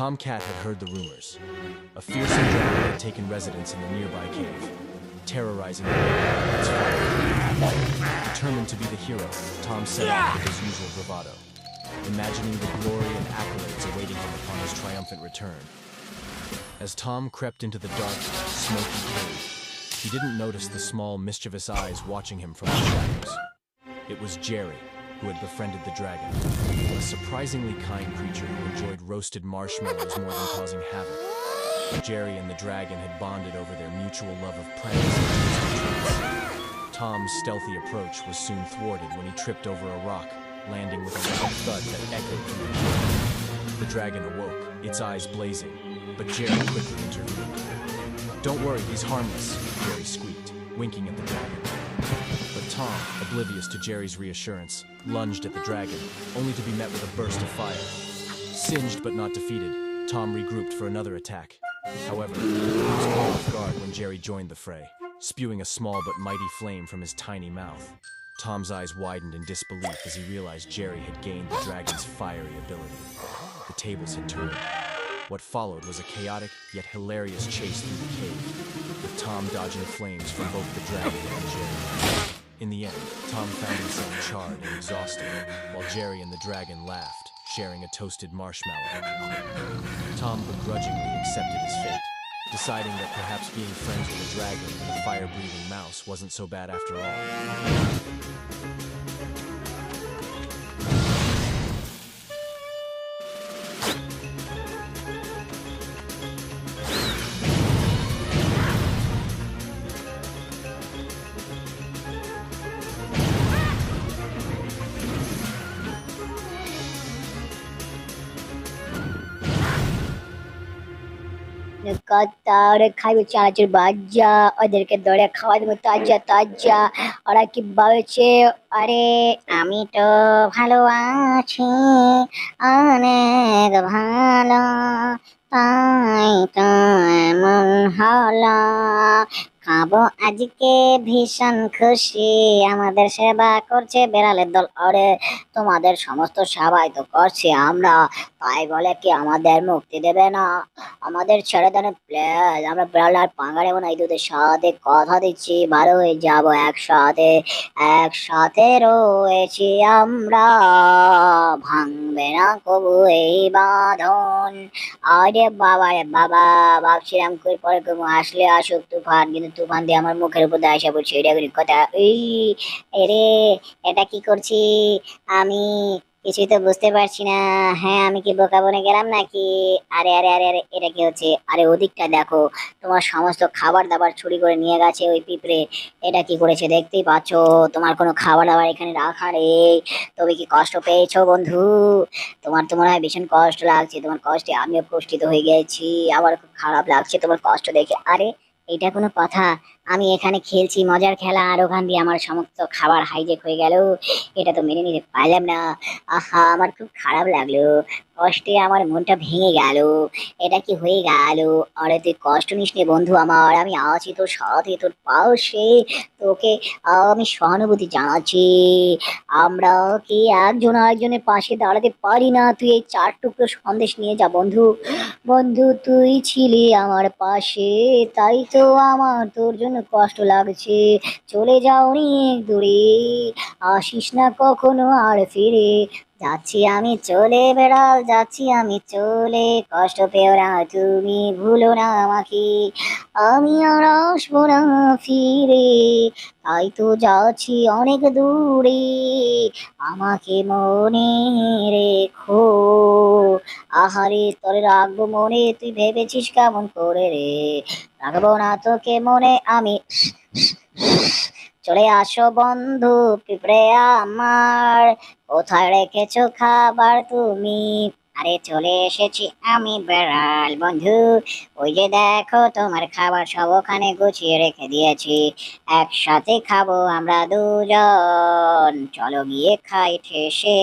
Tom Cat had heard the rumors. A fearsome dragon had taken residence in the nearby cave, terrorizing the area with its fire. Determined to be the hero, Tom set off with his usual bravado, imagining the glory and accolades awaiting him upon his triumphant return. As Tom crept into the dark, smoky cave, he didn't notice the small, mischievous eyes watching him from the shadows. It was Jerry, who had befriended the dragon, a surprisingly kind creature who enjoyed roasted marshmallows more than causing havoc. Jerry and the dragon had bonded over their mutual love of plants and tasty treats. Tom's stealthy approach was soon thwarted when he tripped over a rock, landing with a loud thud that echoed through the cave. The dragon awoke, its eyes blazing, but Jerry quickly intervened. "Don't worry, he's harmless," Jerry squeaked, winking at the dragon. But Tom, oblivious to Jerry's reassurance, lunged at the dragon, only to be met with a burst of fire. Singed but not defeated, Tom regrouped for another attack. However, he was caught off guard when Jerry joined the fray, spewing a small but mighty flame from his tiny mouth. Tom's eyes widened in disbelief as he realized Jerry had gained the dragon's fiery ability. The tables had turned. What followed was a chaotic yet hilarious chase through the cave, with Tom dodging flames from both the dragon and Jerry. In the end, Tom found himself charred and exhausted, while Jerry and the dragon laughed, sharing a toasted marshmallow. Tom begrudgingly accepted his fate, deciding that perhaps being friends with a dragon and a fire-breathing mouse wasn't so bad after all. কত খাইবে চানাচুর ভাজা, ওদেরকে দৌড়ে খাওয়া দেবো তাজা তাজা। ওরা কি বলছে? আরে আমি তো ভালো আছি, অনেক ভালো, তাই তো এমন হলো। খাবো আজকে ভীষণ খুশি, আমাদের সেবা করছে বেড়ালের দল। আরে তোমাদের সমস্ত সেবাই তো করছি আমরা, তাই বলে কি আমাদের মুক্তি দেবে না? আমাদের ছেড়ে দেন প্লিজ, আমরা বিড়াল আর পাঙ্গা নেবো না। এই দুধের সাথে কথা দিচ্ছি ভালো হয়ে যাবো একসাথে, একসাথে রয়েছি আমরা, ভাঙবে না কবু এই বাঁধন। আরে বাবা রে বাবা, ভাবছিলাম কই পরে কবু আসলে আসুক তুফান, কিন্তু তুফান দিয়ে আমার মুখের উপর দিয়ে আসা পড়ছে। এটা কথা এই এরে, এটা কি করছি আমি? কিছুই তো বুঝতে পারছি না। হ্যাঁ, আমি কি বোকা বনে গেলাম নাকি? আরে আরে আরে আরে, এটা কি হচ্ছে? আরে ওদিকটা দেখো, তোমার সমস্ত খাবার দাবার চুরি করে নিয়ে গেছে ওই পিঁপড়ে। এটা কি করেছে দেখতেই পাচ্ছ, তোমার কোনো খাবার দাবার এখানে রাখা নেই। তুমি কি কষ্ট পেয়েছো বন্ধু? তোমার তো মনে হয় ভীষণ কষ্ট লাগছে। তোমার কষ্টে আমিও কষ্টিত হয়ে গেছি, আমার খুব খারাপ লাগছে তোমার কষ্ট দেখে। আরে এটা কোনো কথা? আমি এখানে খেলছি মজার খেলা, আর ওখান দিয়ে আমার সমস্ত খাবার হাইজেক হয়ে গেল। এটা তো মেনে নিতে পারলাম না। আহা, আমার খুব খারাপ লাগলো, কষ্টে আমার মনটা ভেঙে গেল। এটা কি হয়ে গেল? আরে তুই কষ্ট নিস নে বন্ধু আমার, আমি আছি তোর সাথে, তোর পাশে। তোকে আমি সহানুভূতি জানাচ্ছি। আমরা কি একজন আরেকজনের পাশে দাঁড়াতে পারি না? তুই এই 4 টুকরো সন্দেশ নিয়ে যা বন্ধু। বন্ধু তুই ছিলি আমার পাশে, তাই তো আমার তোর জন্য কষ্ট লাগছে। চলে যাও অনেক দূরে, আসিস না কখনো আর ফিরে। যাচ্ছি আমি চলে বেড়াল, যাচ্ছি আমি চলে, কষ্ট পেও না তুমি, ভুলো না আমাকে, আমি আর আসবো না ফিরে। তাই তো যাচ্ছি অনেক দূরে, আমাকে মনে রেখো। আহারে তোরে রাখবো মনে, তুই ভেবেছিস কেমন করে রে? রাখবো না তোকে মনে আমি। চলে আসো বন্ধু পিঁপড়ে আমার, কোথায় রেখেছো খাবার তুমি? আরে চলে এসেছি আমি বেড়াল বন্ধু, ওই যে দেখো তোমার খাবার সব ওখানে গুছিয়ে রেখে দিয়েছি, একসাথে খাবো আমরা দুজন, চলো গিয়ে খাই ঠেসে।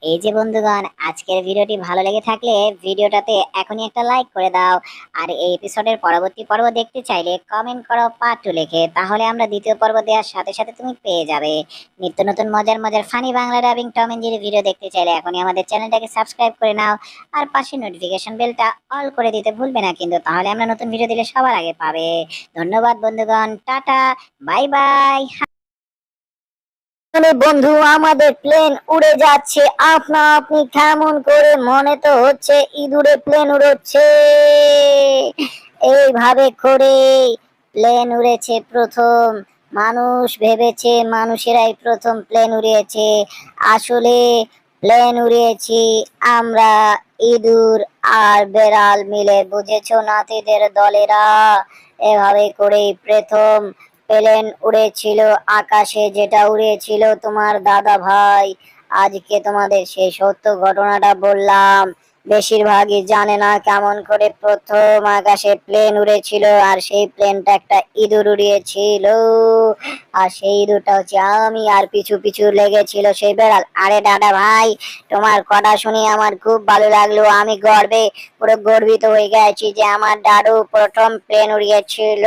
এই যে বন্ধুগণ, আজকের ভিডিওটি ভালো লেগে থাকলে ভিডিওটাতে এখনই একটা লাইক করে দাও। আর এই এপিসোডের পরবর্তী পর্ব দেখতে চাইলে কমেন্ট করো পার্ট 2 লিখে, তাহলে আমরা দ্বিতীয় পর্ব দেওয়ার সাথে সাথে তুমি পেয়ে যাবে। নিত্য নতুন মজার মজার funny Bangla dubbing Tom and Jerry video দেখতে চাইলে এখনই আমাদের চ্যানেলটাকে সাবস্ক্রাইব করে নাও, আর পাশে নোটিফিকেশন বেলটা অল করে দিতে ভুলবে না কিন্তু, তাহলে আমরা নতুন ভিডিও দিলে সবার আগে পাবে। ধন্যবাদ বন্ধুগণ, টাটা, বাই বাই। বন্ধু, আমাদের প্লেন উড়ে যাচ্ছে আপনা আপনি, কেমন করে মনে তো হচ্ছে ইঁদুরে প্লেন উড়ছে। এইভাবে করে প্লেন উড়েছে প্রথম। মানুষ ভেবেছে মানুষেরাই প্রথম প্লেন উড়িয়েছে, আসলে প্লেন উড়িয়েছি আমরা, ইঁদুর আর বেড়াল মিলে, বুঝেছো নাতিদের দলেরা? এভাবে করেই প্রথম প্লেন উড়েছিল আকাশে, যেটা উড়িয়েছিল তোমার দাদা ভাই। আজকে তোমাদের সেই সত্য ঘটনাটা বললাম। বেশিরভাগই জানে না কেমন করে প্রথম আকাশে প্লেন উড়েছিল, আর সেই প্লেনটা একটা ইঁদুর উড়িয়েছিল। আর সেই ইঁদুরটা হচ্ছে আমি, আর পিছু পিছু লেগেছিল সেই বেড়াল। আরে দাদা ভাই, তোমার কথা শুনে আমার খুব ভালো লাগলো। আমি গর্বে পুরো গর্বিত হয়ে গেছি যে আমার দাদু প্রথম প্লেন উড়িয়েছিল।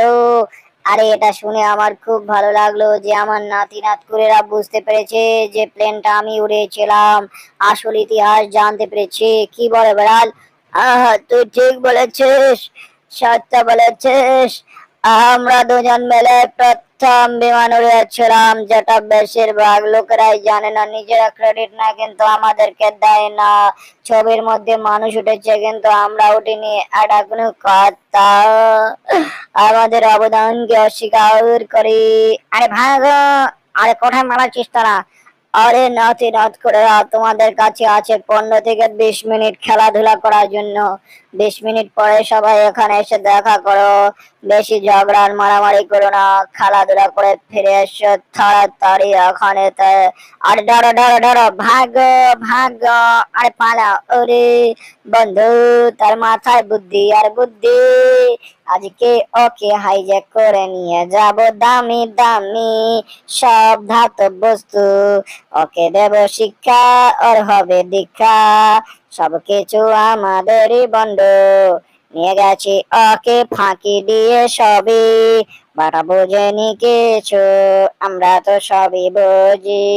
আরে এটা শুনে আমার খুব ভালো লাগলো যে আমার নাতি নাতকুরেরা বুঝতে পেরেছে যে প্লেনটা আমি উড়িয়েছিলাম। আসল ইতিহাস জানতে পেরেছি। কি বলে বেড়াল? তুই ঠিক বলেছিস, সত্য বলেছিস। আমরা দুজন মিলে প্রথম বিমান উড়িয়েছিলাম, যেটা বেশিরভাগ লোকেরাই জানে না, নিজেরা ক্রেডিট না কিন্তু আমাদেরকে দেয় না। ছবির মধ্যে মানুষ উঠেছে কিন্তু আমরা উঠিনি, এটা কোনো কথা? আমাদের অবদানকে অস্বীকার করি। আরে ভাগো, আরে কোথায় মারাচ্ছিস তারা? আরে নাতি নাত করে তোমাদের কাছে আছে 15 থেকে 20 মিনিট খেলাধুলা করার জন্য। 20 মিনিট পরে সবাই এখানে এসে দেখা করো। বেশি ঝগড়া আর মারামারি করো না, খেলাধুলা করে ফিরে এসো তাড়াতাড়ি এখানে। আরে ডরো ডরো ডরো, ভাগো ভাগো, আরে পালা। ওরে বন্ধু, তার মাথায় বুদ্ধি আর বুদ্ধি। আজকে ওকে হাইজ্যাক করে নিয়ে যাব দামি দামি সব ধাতব বস্তু। ওকে দেব শিক্ষা, ওর হবে দীক্ষা, সবকিছু আমাদেরই বন্ধ। নিয়ে গেছি ওকে ফাঁকি দিয়ে সবই, বাটা বোঝেনি কিছু, আমরা তো সবই বুঝি।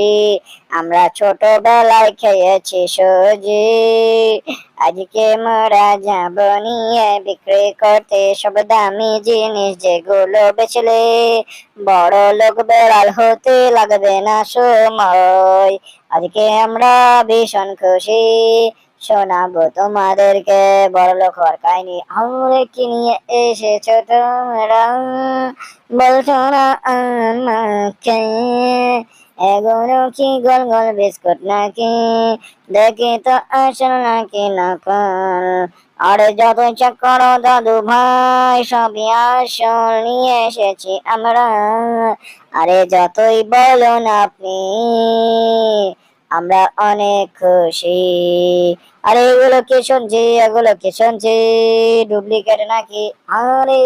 আমরা ছোটবেলায় খেয়েছি সুজি, আজকে মোরা যাব নিয়ে বিক্রি করতে সব দামি জিনিস, যেগুলো বেচলে বড় লোক বেড়াল হতে লাগবে না সময়। আজকে আমরা ভীষণ খুশি, শোনাবো তোমাদেরকে বড়লোক হওয়ার কাহিনী। আমরা কি নিয়ে এসেছো তোমরা, বলছো না আমাকে? এগুলো কি গোল গোল বিস্কুট নাকি? দেখি তো আসল নাকি নকল। আরে যত ইচ্ছা করো দাদু ভাই, সবই আসল নিয়ে এসেছি আমরা। আরে যতই বলুন আপনি, আমরা অনেক খুশি। আরে এগুলো কি শুনছি, এগুলো কি শুনছি, ডুপ্লিকেট নাকি? আরে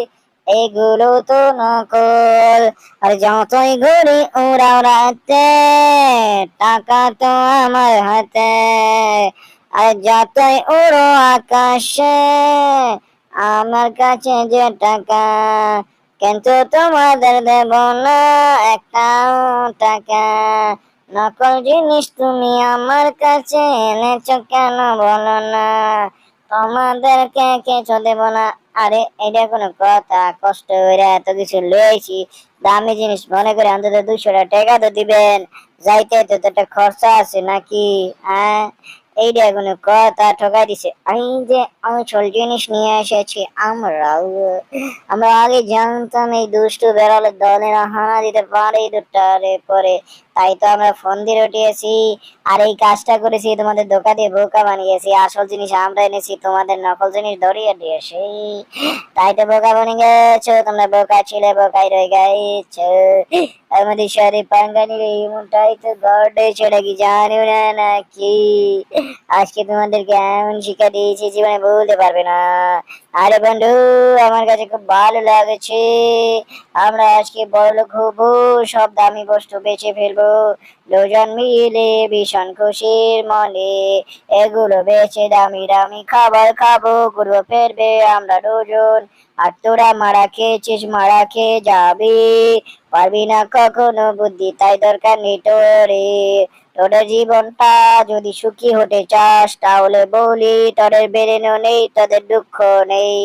এগুলো তো নকল। আর যতই ঘুরি উড়াও রাতে, টাকা তো আমার হাতে। আর যতই উড়ো আকাশে, আমার কাছে যে টাকা, কিন্তু তোমাদের দেব না একটাও টাকা। নকল জিনিস তুমি আমার কাছে এনেছো কেন বলো না, তোমাদেরকে কিছু দেব না। আরে এটা কোনো কথা? কষ্ট করে এত কিছু লয়েছি, দামি জিনিস মনে করে অন্তত 200 টাকা তো দিবেন। যাইতে তো একটা খরচা আছে নাকি? হ্যাঁ, এইটা কোনো কথা? ঠকাই দিছে। এই যে আসল জিনিস নিয়ে এসেছি আমরা। আমরা আগে জানতাম এই দুষ্টু বেড়ালের দলেরা হানা দিতে পারে ইঁদুরটারে পরে, তাই তো আমরা ফোন দিয়ে উঠিয়েছি আর এই কাজটা করেছি, তোমাদের ধোকা দিয়ে বোকা বানিয়েছি। আসল জিনিস আমরা এনেছি, তোমাদের নকল জিনিস ধরিয়ে দিয়েছি। তাই তো বোকা বনে গেছো তোমরা, বোকা ছিলে বোকাই রয়ে গেছো। আমাদের সাথে পাঙ্গা নিলে এমনটাই তো ঘটে, সেটা কি জানো না নাকি? আজকে তোমাদেরকে এমন শিক্ষা দিয়েছি জীবনে বলতে পারবে না। আরে বন্ধু, আমার কাছে খুব ভালো লাগছে। আমরা আজকে বড়লোক হবো, সব দামি বস্তু বেচে ফেলবো। দুজন মিলে ভীষণ খুশির মনে, এগুলো বেচে দামি দামি খাবার খাবো, ঘুরবো ফিরবে আমরা দুজন। আর তোরা মারা খেয়েছিস, মারা খেয়ে যাবি, পারবি না কখনো বুদ্ধি, তাই দরকার নেই তোরে। তোদের জীবনটা যদি সুখী হতে চাস তাহলে বলি, তোদের ব্রেনও নেই, তোদের দুঃখ নেই।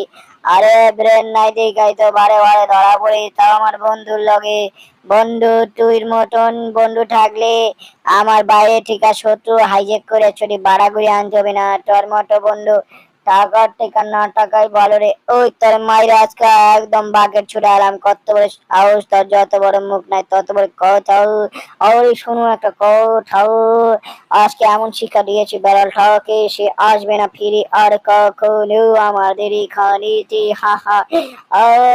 আরে ব্রেন নাই দেখাই তো বারে বারে ধরা পড়ি, তাও আমার বন্ধুর লগে। বন্ধু তুই মতন বন্ধু থাকলে আমার বাইরে ঠিকা শত্রু হাইজেক করে ছুটি বাড়াগুড়ি আনতে হবে না। তোর মতো বন্ধু টাকার টেকা না টাকাই ভালো রে। ওই তোর মায়ের আজকে একদম বাকেট ছুটে এলাম, কত বড় সাহস তোর, যত বড় মুখ নাই তত বড় কথাও। ওই শুনো একটা কথাও, আজকে এমন শিক্ষা দিয়েছি বেড়ালটাকে, সে আসবে না ফিরে আর কখনো আমাদের এখানেতে। হা হা,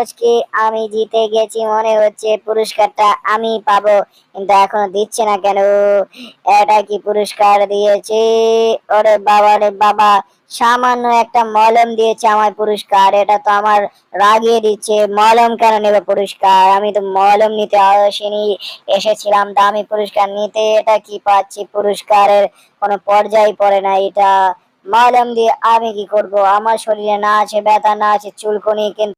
আজকে আমি জিতে গেছি, মনে হচ্ছে পুরস্কারটা আমি পাবো, কিন্তু এখনো দিচ্ছে না কেন? এটা কি পুরস্কার দিয়েছে? ওরে বাবা রে বাবা, সামান্য একটা মলম দিয়েছে আমার পুরস্কার, এটা তো আমার রাগিয়ে দিচ্ছে। মলম কেন নেবে পুরস্কার? আমি তো মলম নিতে আসিনি, এসেছিলাম দামি পুরস্কার নিতে। এটা কি পাচ্ছি? পুরস্কারের কোনো পর্যায় পড়ে না এটা। মলম দিয়ে আমি কি করব? আমার শরীরে না আছে ব্যথা, না আছে চুলকুনি, কিন্তু